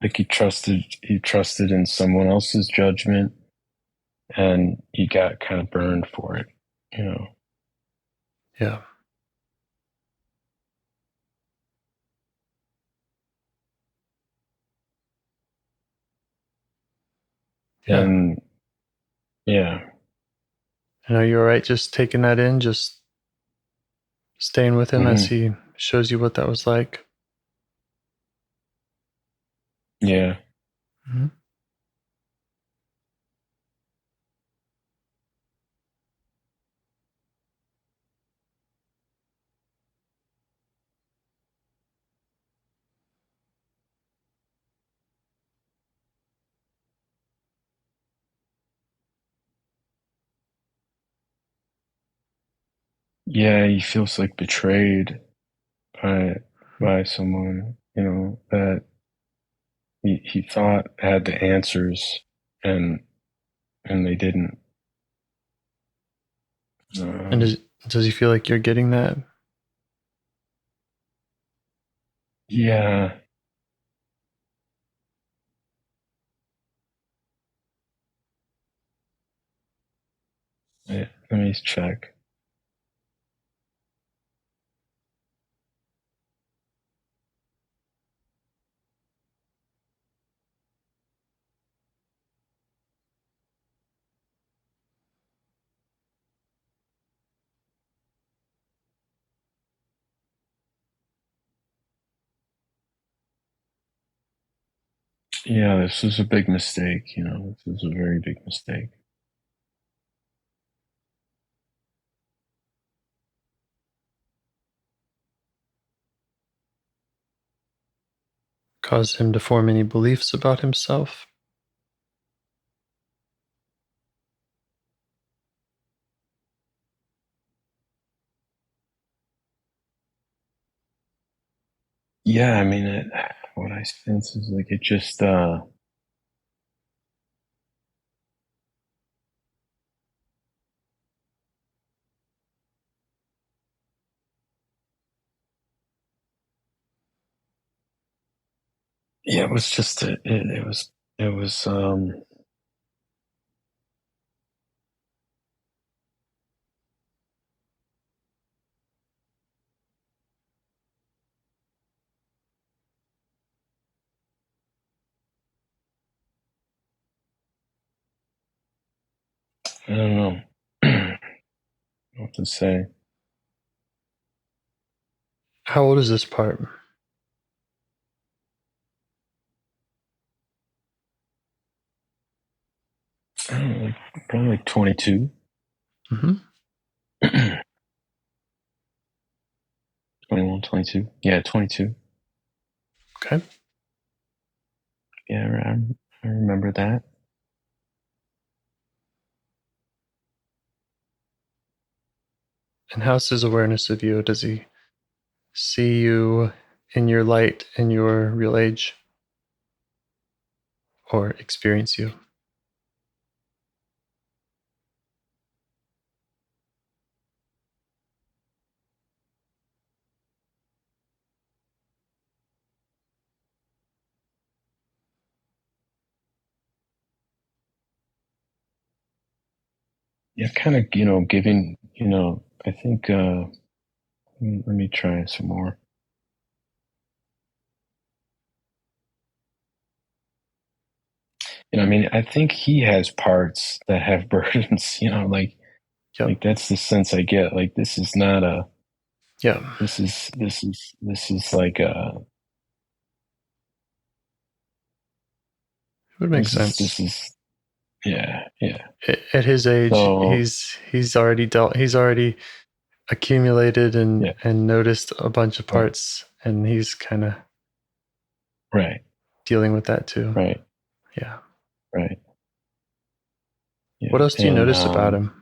like he trusted in someone else's judgment, and he got kind of burned for it. Yeah. And yeah. And are you all right just taking that in, just staying with him as he shows you what that was like? Yeah. Mm-hmm. Yeah, he feels like betrayed by someone, that he thought had the answers, and they didn't. And does he feel like you're getting that? Yeah. Nice check. Yeah, this was a big mistake. This was a very big mistake. Caused him to form any beliefs about himself? Yeah, I mean, what I sense is like it just, I yeah, it was just, it was, I don't know what to say. How old is this part? I don't know, like, probably like 22. Mm-hmm. 21, 22. Yeah, 22. Okay. Yeah, I remember that. And how's his awareness of you? Does he see you in your light in your real age? Or experience you? Yeah, kind of, giving, I think, let me try some more. I mean, I think he has parts that have burdens, like, Yep. like that's the sense I get. Like, this is not Yeah. this is like It would make sense. this is, yeah. At his age, So, he's already accumulated yeah, and noticed a bunch of right, parts, and he's kind of right, dealing with that too. right, Yeah. right. What Yeah, else do you and notice about him?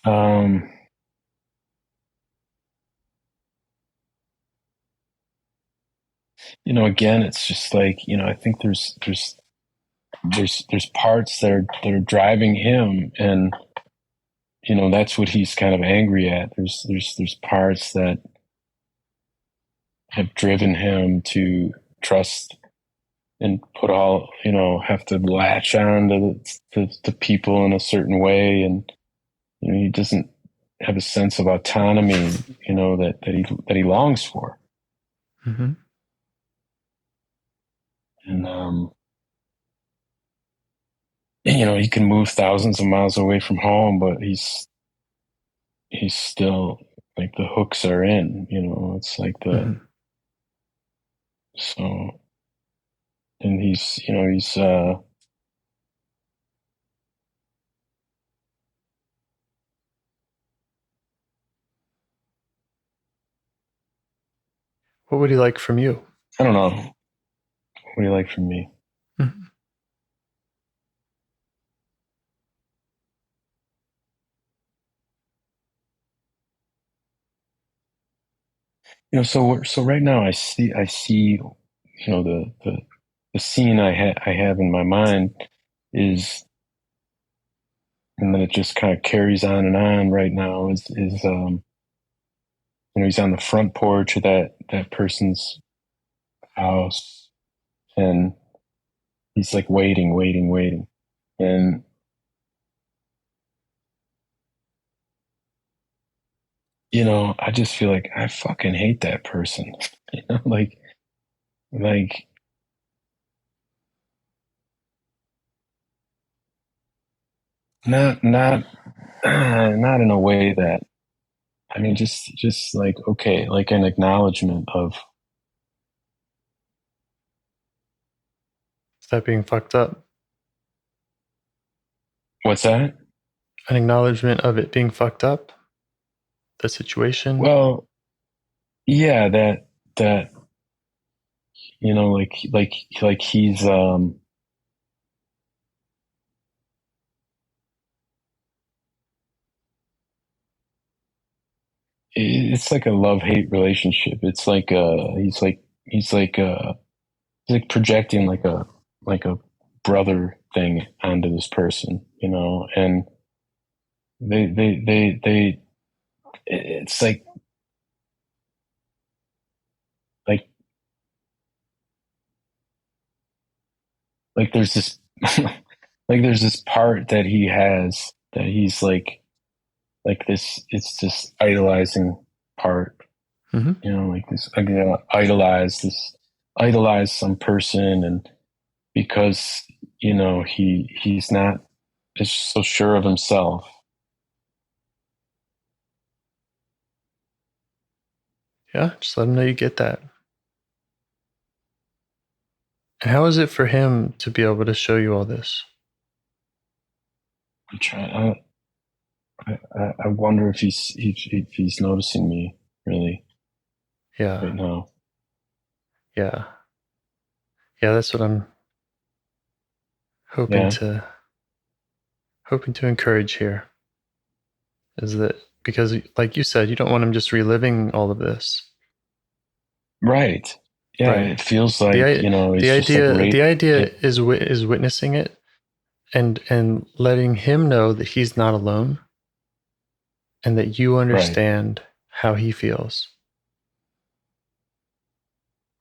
um, again, it's just like, I think there's parts that are driving him, and that's what he's kind of angry at. There's parts that have driven him to trust and put all, have to latch on to people in a certain way, and he doesn't have a sense of autonomy, that he longs for. Mm-hmm. And he can move thousands of miles away from home, but he's still, like, the hooks are in. It's like Mm-hmm. so, and he's What would he like from you? I don't know. What do you like from me? Mm-hmm. So right now I see, the scene I have in my mind is then it just kind of carries on and on right now is he's on the front porch of that person's house, and he's like waiting. And I just feel like I fucking hate that person. Like not not in a way that, I mean, just like, okay, like an acknowledgement of Is that being fucked up? what's that? An acknowledgement of it being fucked up? The situation? Well, yeah, that like he's it's like a love-hate relationship. It's like he's like projecting like a brother thing onto this person, and they it's like like there's this like there's this part that he has that he's like this, it's this idolizing part, like this, again, idolize some person, and because he's not just so sure of himself. Yeah, just let him know you get that. And how is it for him to be able to show you all this? I'm trying. I wonder if he's noticing me really. Yeah. Right now. Yeah. Yeah, that's what I'm hoping to encourage here. Is that because, like you said, you don't want him just reliving all of this. Right. Yeah, right. It feels like, the idea is witnessing it and letting him know that he's not alone and that you understand how he feels.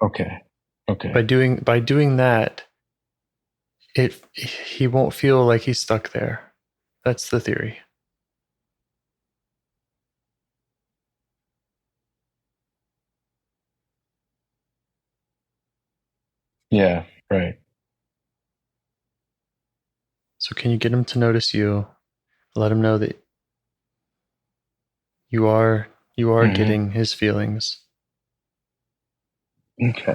Okay. By doing that, he won't feel like he's stuck there. That's the theory. Yeah, right. So can you get him to notice you? Let him know that you are getting his feelings. Okay.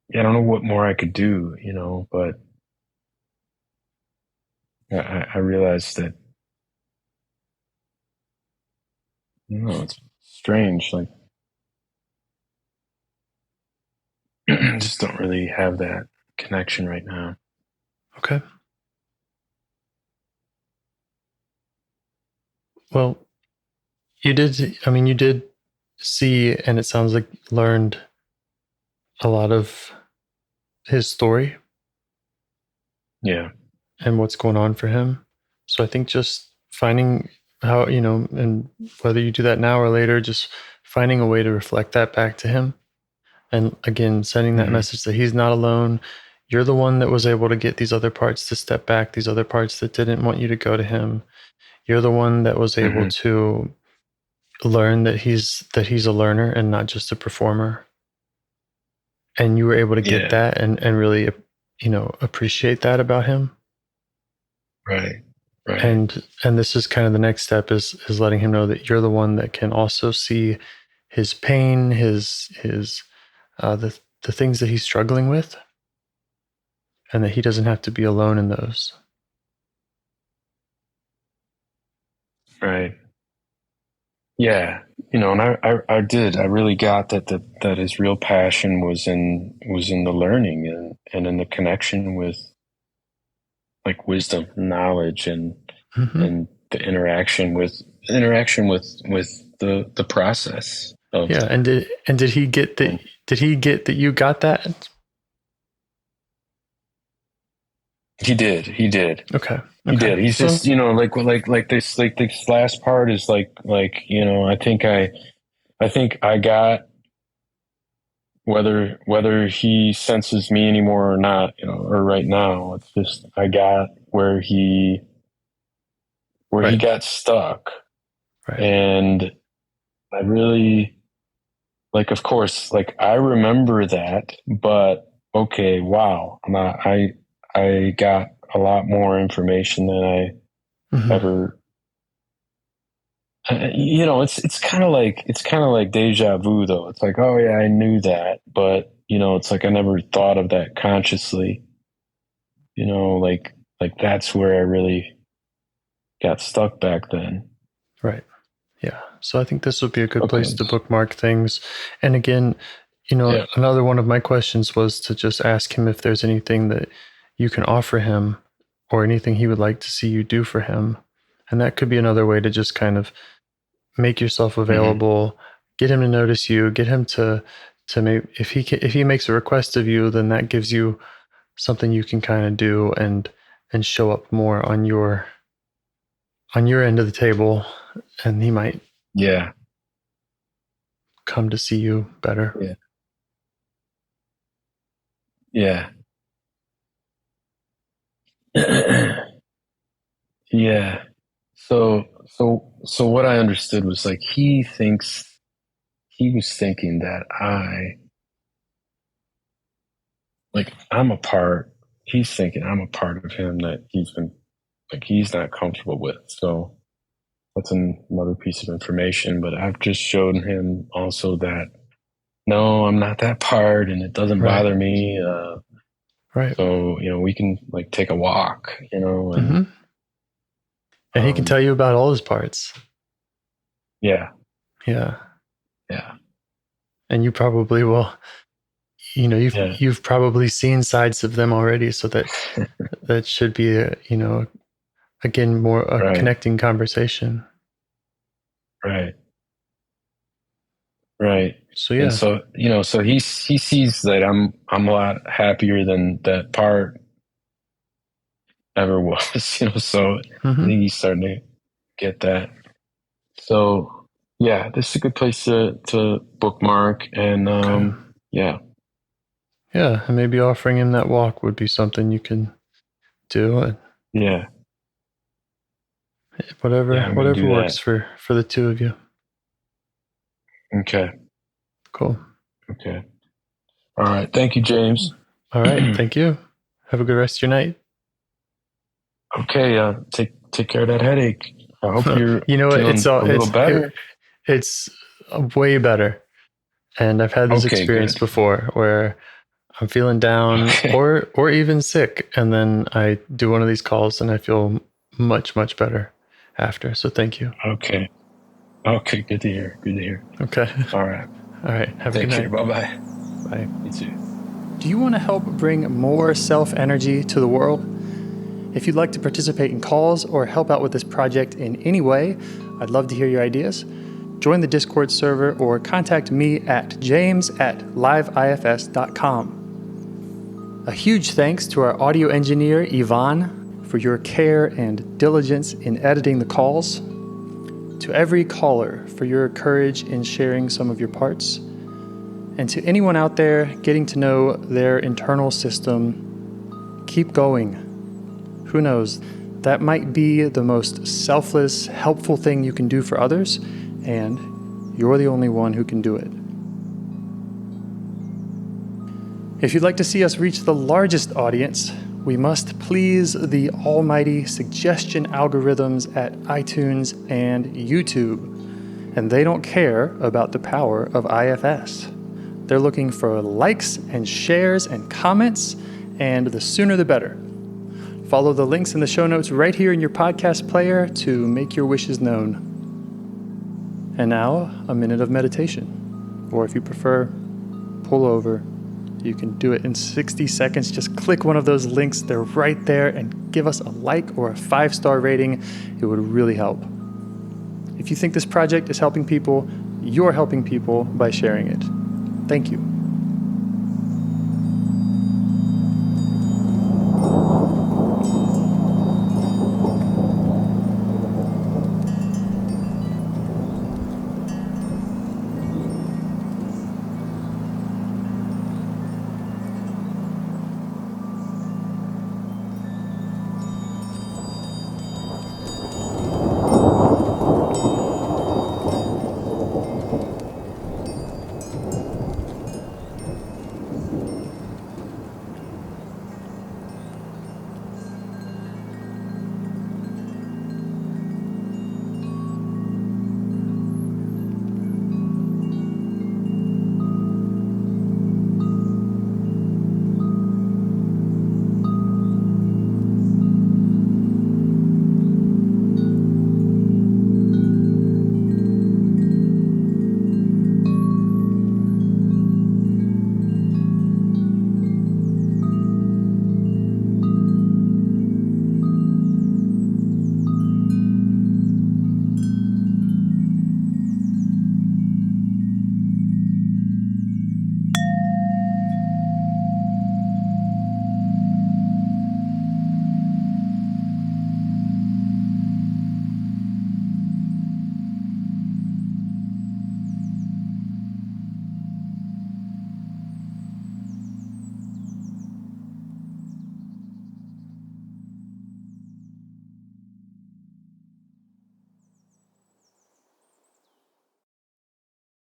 Yeah, I don't know what more I could do, but I realized that, it's strange. Like, I just don't really have that connection right now. Okay. Well, you did see, and it sounds like learned a lot of his story. Yeah. And what's going on for him. So I think just finding how, and whether you do that now or later, just finding a way to reflect that back to him. And again, sending that message that he's not alone. You're the one that was able to get these other parts to step back, these other parts that didn't want you to go to him. You're the one that was able to learn that he's a learner and not just a performer, and you were able to get that and really, appreciate that about him. Right. And this is kind of the next step is letting him know that you're the one that can also see his pain, his the things that he's struggling with, and that he doesn't have to be alone in those. Right. Yeah. And I really got that his real passion was in the learning and in the connection with like wisdom, knowledge, and the interaction with the process of. Yeah. And did he get that? Did he get that you got that? He did. Okay. He did. He's just, like this last part is like, I think I got whether he senses me anymore or not, or right now, it's just, I got where he got stuck. Right. And I really, like, of course, like I remember that, but okay, wow. I got a lot more information than I ever. It's kind of like deja vu, though. It's like, oh yeah, I knew that, but it's like I never thought of that consciously. Like that's where I really got stuck back then. Right. Yeah. So I think this would be a good place to bookmark things. And again, another one of my questions was to just ask him if there's anything that you can offer him or anything he would like to see you do for him. And that could be another way to just kind of make yourself available, get him to notice you, get him to maybe if he makes a request of you, then that gives you something you can kind of do and show up more on your end of the table, and he might come to see you better. Yeah. Yeah. So what I understood was like he was thinking that he's thinking I'm a part of him that he's not comfortable with. So that's another piece of information, but I've just shown him also that no, I'm not that part and it doesn't bother me. Right. So, we can like take a walk, and and he can tell you about all his parts. Yeah. Yeah. Yeah. And you probably will, you've probably seen sides of them already. So that should be again, more a connecting conversation. Right. Right. So, yeah. And so, so he sees that I'm a lot happier than that part ever was, so I think he's starting to get that. So yeah, this is a good place to bookmark and, yeah. Yeah. And maybe offering him that walk would be something you can do. Yeah. Whatever works for the two of you. Okay. Cool. Okay. All right. Thank you, James. All right. Thank you. Have a good rest of your night. Okay. Take care of that headache. I hope you're it's a little better. It's way better. And I've had this experience before where I'm feeling down or even sick. And then I do one of these calls and I feel much, much better after. So thank you. Okay. Good to hear. Okay. All right. Have a good night. Bye-bye. Bye. You too. Do you want to help bring more self-energy to the world? If you'd like to participate in calls or help out with this project in any way, I'd love to hear your ideas. Join the Discord server or contact me at james@liveifs.com. A huge thanks to our audio engineer, Yvonne, for your care and diligence in editing the calls. To every caller for your courage in sharing some of your parts. And to anyone out there getting to know their internal system, keep going. Who knows? That might be the most selfless, helpful thing you can do for others, and you're the only one who can do it. If you'd like to see us reach the largest audience, we must please the almighty suggestion algorithms at iTunes and YouTube. And they don't care about the power of IFS. They're looking for likes and shares and comments, and the sooner the better. Follow the links in the show notes right here in your podcast player to make your wishes known. And now, a minute of meditation. Or if you prefer, pull over. You can do it in 60 seconds. Just click one of those links. They're right there, and give us a like or a 5-star rating. It would really help. If you think this project is helping people, you're helping people by sharing it. Thank you.